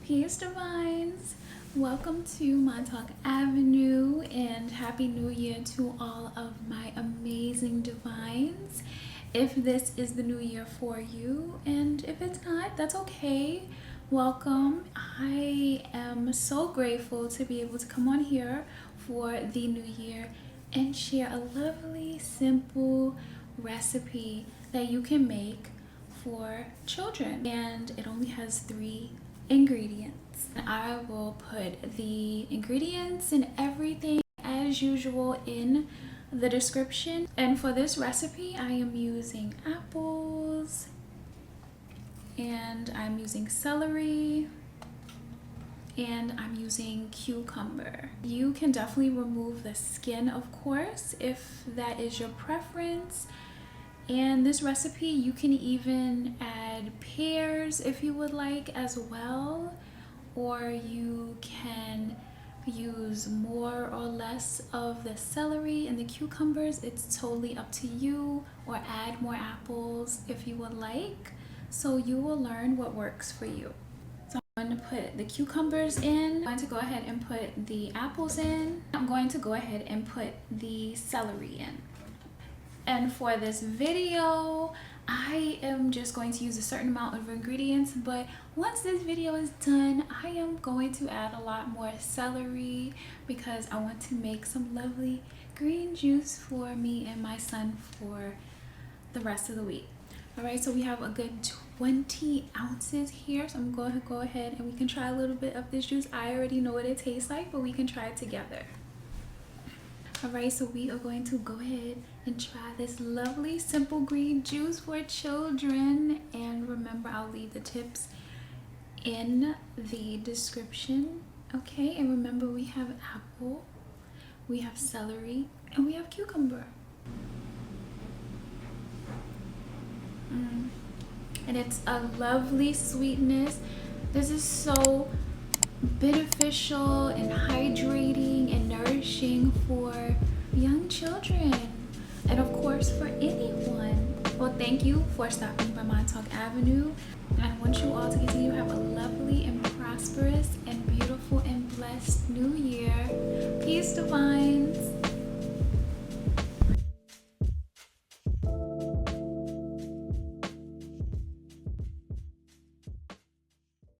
Peace Divines, welcome to Montauk Avenue and Happy New Year to all of my amazing divines. If this is the new year for you, and if it's not, that's okay. Welcome. I am so grateful to be able to come on here for the new year and share a lovely, simple recipe that you can make for children, and it only has 3 ingredients. I will put the ingredients and everything as usual in the description. And for this recipe I am using apples, and I'm using celery, and I'm using cucumber. You can definitely remove the skin, of course, if that is your preference. And this recipe, you can even add pears if you would like as well, or you can use more or less of the celery and the cucumbers. It's totally up to you, or add more apples if you would like. So you will learn what works for you. So I'm going to put the cucumbers in. I'm going to go ahead and put the apples in. I'm going to go ahead and put the celery in. And for this video, I am just going to use a certain amount of ingredients, but once this video is done, I am going to add a lot more celery because I want to make some lovely green juice for me and my son for the rest of the week. Alright, so we have a good 20 ounces here, so I'm going to go ahead and we can try a little bit of this juice. I already know what it tastes like, but we can try it together. Alright, so we are going to go ahead and try this lovely simple green juice for children. And remember, I'll leave the tips in the description. Okay, and remember, we have apple, we have celery, and we have cucumber. And it's a lovely sweetness. This is so beneficial and hydrating and nourishing for young children, and of course for anyone. Well, thank you for stopping by Montauk Avenue, and I want you all to continue to have a lovely and prosperous and beautiful and blessed new year. Peace, divines.